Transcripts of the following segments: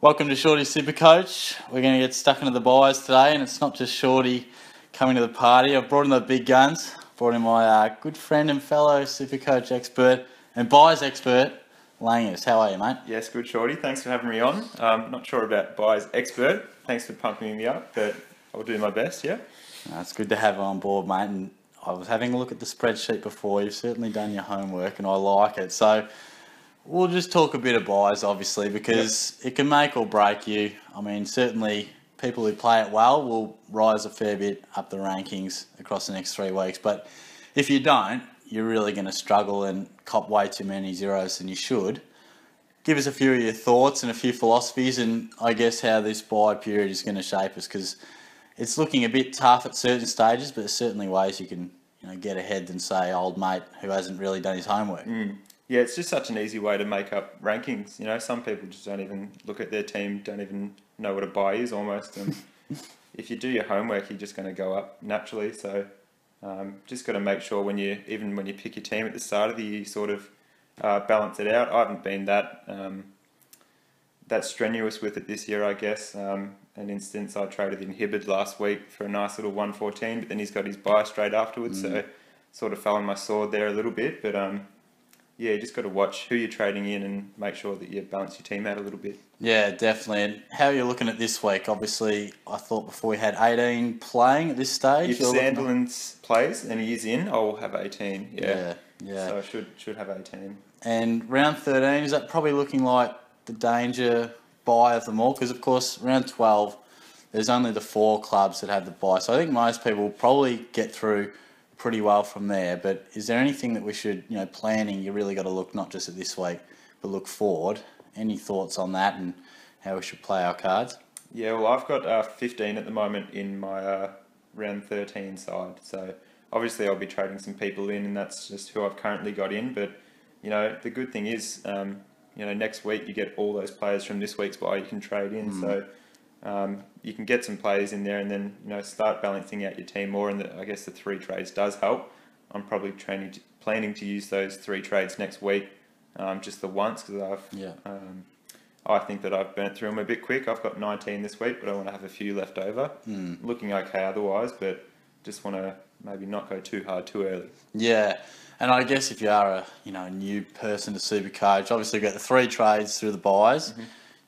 Welcome to Shorty SuperCoach. We're going to get stuck into the BYES today, and it's not just Shorty coming to the party. I've brought in the big guns. Brought in my good friend and fellow SuperCoach expert and BYES expert, Langus. How are you, mate? Yes, good, Shorty. Thanks for having me on. Not sure about BYES expert. Thanks for pumping me up, but I'll do my best, yeah? It's good to have you on board, mate. And I was having a look at the spreadsheet before. You've certainly done your homework, and I like it. So we'll just talk a bit of BYES, obviously, because it can make or break you. I mean, certainly people who play it well will rise a fair bit up the rankings across the next 3 weeks. But if you don't, you're really going to struggle and cop way too many zeros than you should. Give us a few of your thoughts and a few philosophies, and I guess how this bye period is going to shape us, because it's looking a bit tough at certain stages, but there's certainly ways you can get ahead than, say, old mate who hasn't really done his homework. Yeah, it's just such an easy way to make up rankings. You know, some people just don't even look at their team, don't even know what a bye is almost. And if you do your homework, you're just going to go up naturally. So just got to make sure when you pick your team at the start of the year, you sort of balance it out. I haven't been that strenuous with it this year, I guess. An instance, I traded in Hibbard last week for a nice little 114, but then he's got his bye straight afterwards, so sort of fell on my sword there a little bit. But yeah, you just got to watch who you're trading in and make sure that you balance your team out a little bit. Yeah, definitely. And how are you looking at this week? Obviously, I thought before we had 18 playing at this stage. If Sandilands plays and he is in, I'll have 18. Yeah. So I should have 18. And round 13, is that probably looking like the danger bye of them all? Because, of course, round 12, there's only the 4 clubs that have the bye. So I think most people will probably get through pretty well from there. But is there anything that we should, planning, you really got to look not just at this week, but look forward? Any thoughts on that and how we should play our cards? Yeah, well, I've got 15 at the moment in my round 13 side. So obviously I'll be trading some people in, and that's just who I've currently got in. But, the good thing is, next week you get all those players from this week's bye you can trade in. So you can get some players in there and then, start balancing out your team more. And I guess the 3 trades does help. I'm probably planning to use those 3 trades next week, just the once, because I think that I've burnt through them a bit quick. I've got 19 this week, but I want to have a few left over. Looking okay otherwise, but just want to maybe not go too hard too early. Yeah. And I guess if you are a new person to SuperCoach, obviously you've got the 3 trades through the BYES.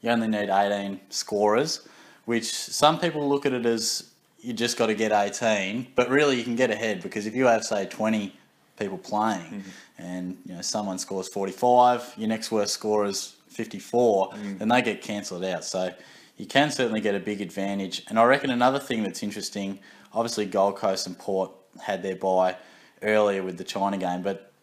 You only need 18 scorers, which some people look at it as you just got to get 18, but really you can get ahead, because if you have, say, 20 people playing and someone scores 45, your next worst scorer is 54, then they get cancelled out. So you can certainly get a big advantage. And I reckon another thing that's interesting, obviously Gold Coast and Port had their bye earlier with the China game, but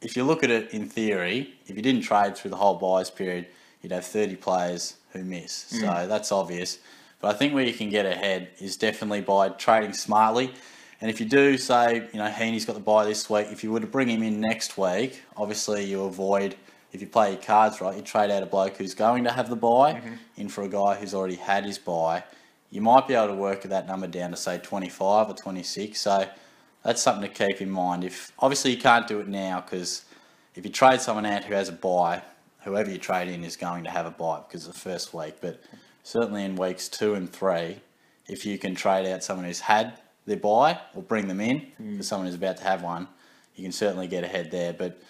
if you look at it in theory, if you didn't trade through the whole BYES period, you'd have 30 players who miss. So that's obvious. But I think where you can get ahead is definitely by trading smartly. And if you do say, Heaney's got the bye this week, if you were to bring him in next week, obviously you avoid, if you play your cards right, you trade out a bloke who's going to have the bye in for a guy who's already had his bye. You might be able to work that number down to, say, 25 or 26. So that's something to keep in mind. Obviously you can't do it now, because if you trade someone out who has a bye, whoever you trade in is going to have a bye because of the first week. But certainly in weeks 2 and 3, if you can trade out someone who's had their bye or bring them in for someone who's about to have one, you can certainly get ahead there. But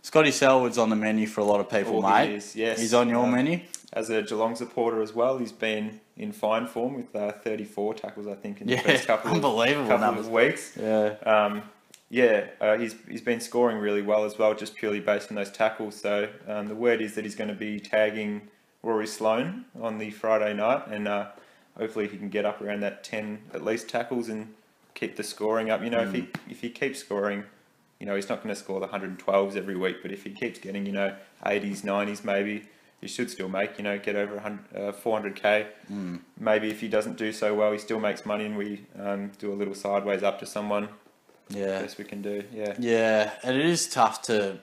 Scotty Selwood's on the menu for a lot of people, mate. He is, yes. He's on your menu. As a Geelong supporter as well, he's been in fine form with 34 tackles, I think, in the first couple of weeks. He's been scoring really well as well, just purely based on those tackles. So the word is that he's going to be tagging Rory Sloane on the Friday night, and hopefully he can get up around that 10 at least tackles and keep the scoring up. If he keeps scoring, he's not going to score the 112s every week, but if he keeps getting 80s, 90s maybe, he should still make, get over 400k. Maybe if he doesn't do so well, he still makes money, and we do a little sideways up to someone. Yeah. Best we can do, yeah. Yeah, and it is tough to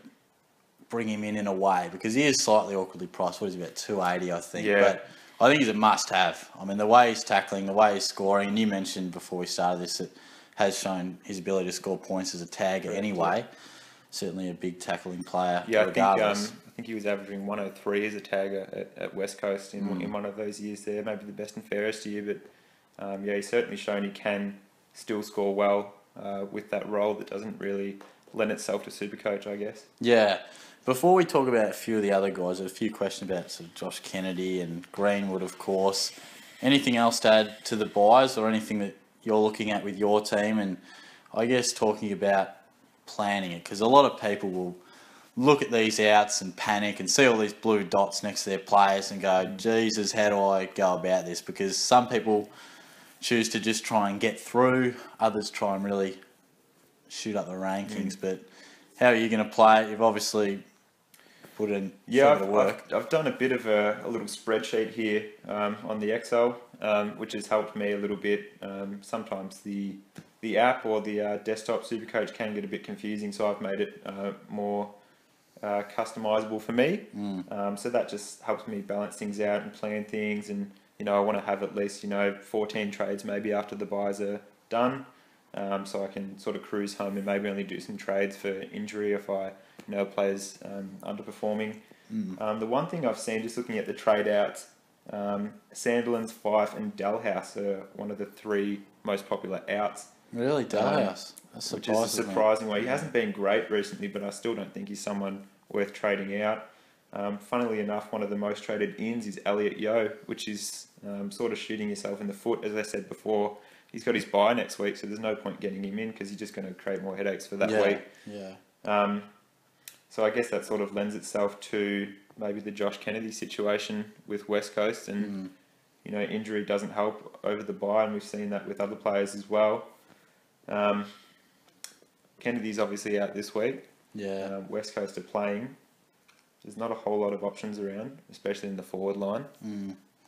bring him in a way, because he is slightly awkwardly priced. What is he, about 280, I think? Yeah. But I think he's a must-have. I mean, the way he's tackling, the way he's scoring, and you mentioned before we started this, it has shown his ability to score points as a tagger anyway. Certainly a big tackling player, regardless. I think he was averaging 103 as a tagger at West Coast in one of those years there, maybe the best and fairest year. But yeah, he's certainly shown he can still score well with that role that doesn't really lend itself to SuperCoach, I guess. Yeah. Before we talk about a few of the other guys, there's a few questions about sort of Josh Kennedy and Greenwood, of course. Anything else to add to the buys or anything that you're looking at with your team? And I guess talking about planning it, because a lot of people will look at these outs and panic and see all these blue dots next to their players and go, Jesus, how do I go about this? Because some people choose to just try and get through, others try and really shoot up the rankings. But how are you going to play it? You've obviously put in work. I've done a bit of a little spreadsheet here on the Excel, which has helped me a little bit. Sometimes the app or the desktop SuperCoach can get a bit confusing, so I've made it more customizable for me. So that just helps me balance things out and plan things. And I want to have at least 14 trades maybe after the buys are done, so I can sort of cruise home and maybe only do some trades for injury if I players underperforming. The one thing I've seen just looking at the trade outs, Sandilands, Fife and Dalhouse are one of the 3 most popular outs. Really, Dalhouse? That's which is a surprising way. He hasn't been great recently, but I still don't think he's someone worth trading out. Funnily enough, one of the most traded ins is Elliot Yeo, which is sort of shooting yourself in the foot. As I said before, he's got his bye next week, so there's no point getting him in because he's just going to create more headaches for that week. Yeah. So I guess that sort of lends itself to maybe the Josh Kennedy situation with West Coast, and injury doesn't help over the bye, and we've seen that with other players as well. Kennedy's obviously out this week. Yeah. West Coast are playing. There's not a whole lot of options around, especially in the forward line.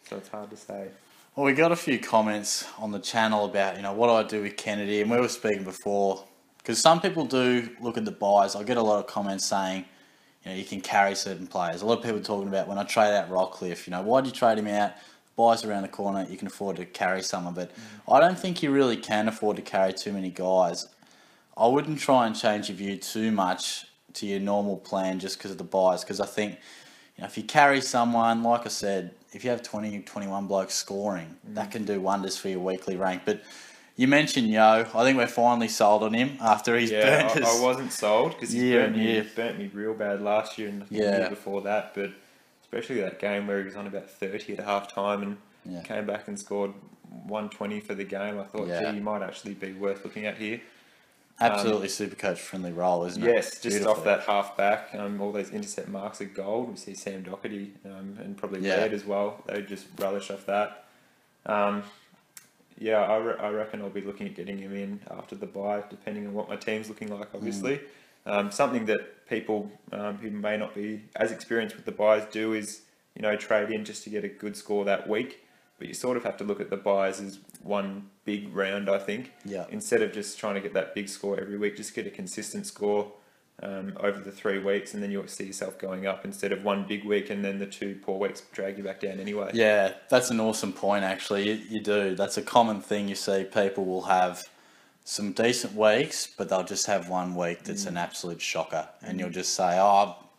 So it's hard to say. Well, we got a few comments on the channel about, what do I do with Kennedy? And we were speaking before, because some people do look at the buys. I get a lot of comments saying, you can carry certain players. A lot of people talking about when I trade out Rockcliffe, why do you trade him out? Buys around the corner, you can afford to carry someone. But I don't think you really can afford to carry too many guys. I wouldn't try and change your view too much to your normal plan just because of the buys, because I think if you carry someone, like I said, if you have 20, 21 blokes scoring, that can do wonders for your weekly rank. But you mentioned Yo. I think we're finally sold on him after he's burnt us. I wasn't sold because he burnt me real bad last year and the year before that. But especially that game where he was on about 30 at half time and came back and scored 120 for the game. I thought, gee, he might actually be worth looking at here. Absolutely SuperCoach friendly role, isn't it? Yes, just off that half back. All those intercept marks are gold. We see Sam Doherty and probably Red as well. They just relish off that. I reckon I'll be looking at getting him in after the bye, depending on what my team's looking like, obviously. Something that people who may not be as experienced with the buys do is, trade in just to get a good score that week. But you sort of have to look at the buys as one big round, I think. Yeah. Instead of just trying to get that big score every week, just get a consistent score over the 3 weeks, and then you'll see yourself going up instead of one big week and then the 2 poor weeks drag you back down anyway. Yeah, that's an awesome point, actually. You do. That's a common thing you see. People will have some decent weeks, but they'll just have 1 week that's an absolute shocker. And you'll just say,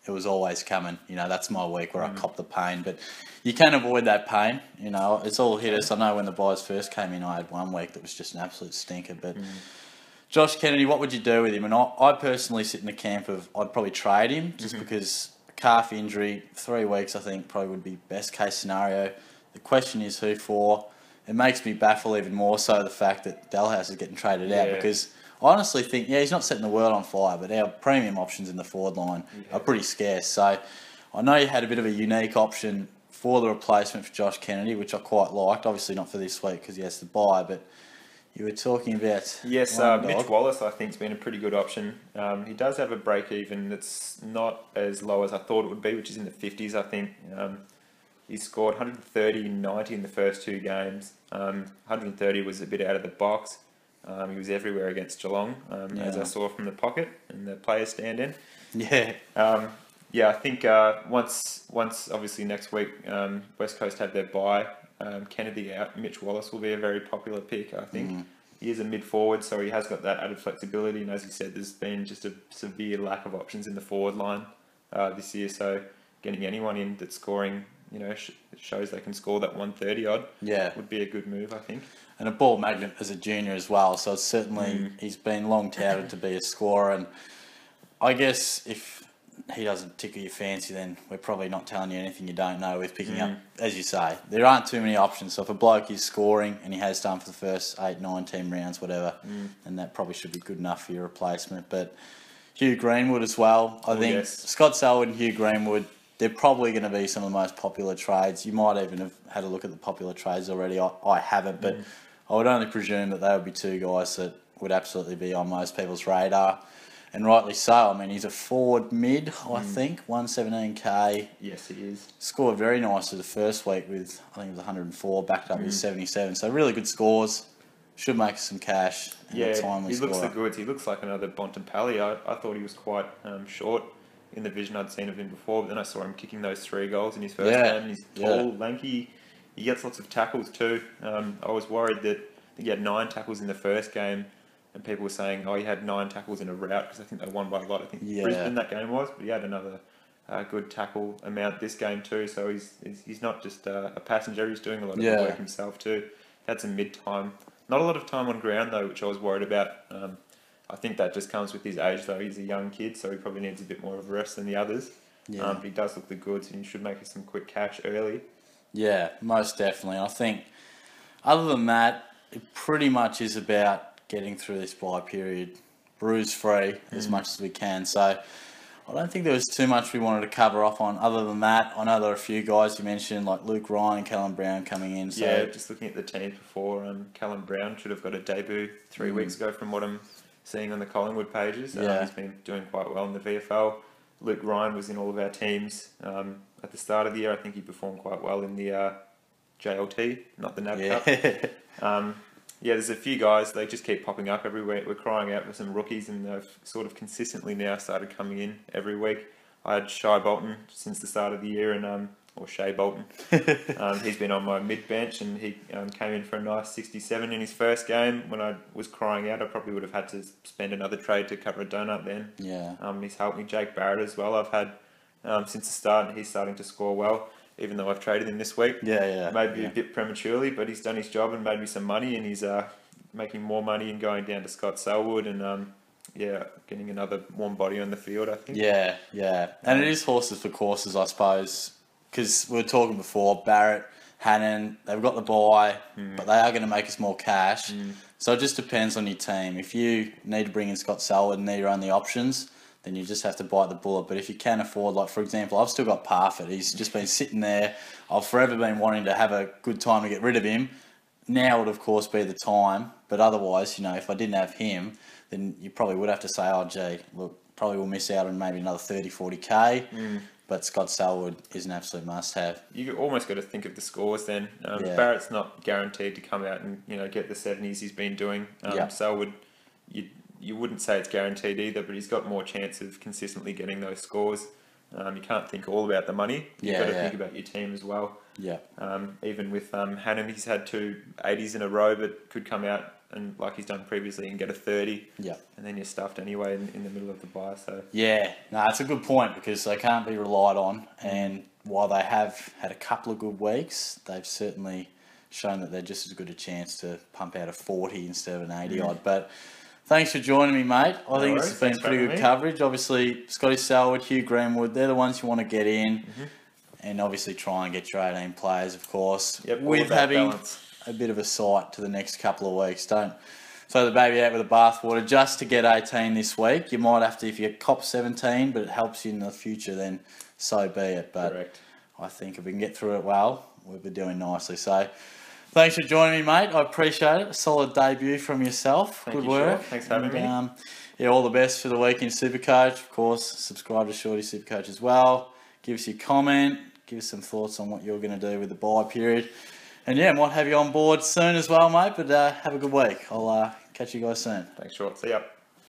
it was always coming. That's my week where I cop the pain. But you can avoid that pain. It's all hit us. I know when the buys first came in, I had 1 week that was just an absolute stinker. But Josh Kennedy, what would you do with him? And I personally sit in the camp of I'd probably trade him just because calf injury, 3 weeks I think probably would be best case scenario. The question is who for. It makes me baffle even more so the fact that Dalhouse is getting traded out, because I honestly think, he's not setting the world on fire, but our premium options in the forward line are pretty scarce. So I know you had a bit of a unique option for the replacement for Josh Kennedy, which I quite liked. Obviously not for this week because he has to buy, but you were talking about... Yes, Mitch Wallace I think has been a pretty good option. He does have a break-even that's not as low as I thought it would be, which is in the 50s, I think. He scored 130 and 90 in the first 2 games. 130 was a bit out of the box. He was everywhere against Geelong, as I saw from the pocket and the players stand in. Yeah. I think once obviously next week West Coast have their bye, Kennedy out, Mitch Wallace will be a very popular pick, I think. He is a mid-forward, so he has got that added flexibility, and as you said, there's been just a severe lack of options in the forward line this year, so getting anyone in that's scoring, shows they can score that 130 odd. Yeah, would be a good move, I think. And a ball magnet as a junior as well. So it's certainly he's been long touted to be a scorer. And I guess if he doesn't tickle your fancy, then we're probably not telling you anything you don't know with picking up. As you say, there aren't too many options. So if a bloke is scoring and he has done for the first 8, 9, 10 rounds, whatever, then that probably should be good enough for your replacement. But Hugh Greenwood as well. I think Scott Selwood and Hugh Greenwood, they're probably going to be some of the most popular trades. You might even have had a look at the popular trades already. I haven't, but I would only presume that they would be two guys that would absolutely be on most people's radar. And rightly so. I mean, he's a forward mid, I think, 117k. Yes, he is. Scored very nicely the first week with, I think it was 104, backed up with 77. So really good scores. Should make us some cash. Yeah, he looks the goods. He looks like another Bontempelli. I thought he was quite short in the vision I'd seen of him before, but then I saw him kicking those 3 goals in his first game. He's tall, lanky. He gets lots of tackles too. I was worried that he had 9 tackles in the first game, and people were saying, he had 9 tackles in a rout, because I think they won by a lot. I think Brisbane that game was, but he had another good tackle amount this game too. So he's not just a passenger. He's doing a lot of the work himself too. Had some mid-time. Not a lot of time on ground though, which I was worried about. I think that just comes with his age though. He's a young kid, so he probably needs a bit more of a rest than the others. But he does look the goods, and he should make us some quick cash early. Yeah, most definitely. I think other than that, it pretty much is about getting through this bye period bruise-free as much as we can. So I don't think there was too much we wanted to cover off on other than that. I know there are a few guys you mentioned, like Luke Ryan and Callum Brown coming in. So yeah, just looking at the teams before, Callum Brown should have got a debut 3 weeks ago from what I'm seeing on the Collingwood pages. He's been doing quite well in the VFL. Luke Ryan was in all of our teams at the start of the year. I think he performed quite well in the JLT, not the NAB Cup. There's a few guys, they just keep popping up every week. We're crying out for some rookies, and they've sort of consistently now started coming in every week. I had Shai Bolton since the start of the year, and or Shea Bolton. He's been on my mid-bench, and he came in for a nice 67 in his first game. When I was crying out, I probably would have had to spend another trade to cover a donut then. He's helped me. Jake Barrett as well, I've had since the start, and he's starting to score well, even though I've traded him this week. Maybe a bit prematurely, but he's done his job and made me some money, and he's making more money and going down to Scott Selwood and getting another warm body on the field, I think. And it is horses for courses, I suppose, because we were talking before, Barrett, Hannon, they've got the bye, but they are going to make us more cash. So it just depends on your team. If you need to bring in Scott Selwood and they're your only options, then you just have to bite the bullet. But if you can afford, like for example, I've still got Parfitt. He's just been sitting there. I've forever been wanting to have a good time to get rid of him. Now would of course be the time. But otherwise, if I didn't have him, then you probably would have to say, look, probably we'll miss out on maybe another 30, 40k. But Scott Selwood is an absolute must-have. You almost got to think of the scores then. Barrett's not guaranteed to come out and get the 70s he's been doing. Selwood, you wouldn't say it's guaranteed either, but he's got more chance of consistently getting those scores. You can't think all about the money. You've got to think about your team as well. Even with Hannon, he's had 2 80s in a row, but could come out and like he's done previously and get a 30. And then you're stuffed anyway in the middle of the bye. So it's a good point, because they can't be relied on. And while they have had a couple of good weeks, they've certainly shown that they're just as good a chance to pump out a 40 instead of an 80 odd. But thanks for joining me, mate. I think this has been pretty good coverage. Obviously, Scotty Selwood, Hugh Greenwood, they're the ones you want to get in. And obviously try and get your 18 players, of course. With having balance. A bit of a sight to the next couple of weeks. Don't throw the baby out with the bathwater just to get 18 this week. You might have to, if you cop 17, but it helps you in the future, then so be it. But I think if we can get through it well, we'll be doing nicely. So thanks for joining me, mate. I appreciate it. A solid debut from yourself. Thank Good you, work. Sure. Thanks for having me. All the best for the week in SuperCoach. Of course, subscribe to Shorty SuperCoach as well. Give us your comment. Give us some thoughts on what you're going to do with the bye period. And might have you on board soon as well, mate. But have a good week. I'll catch you guys soon. Thanks, Short. See ya.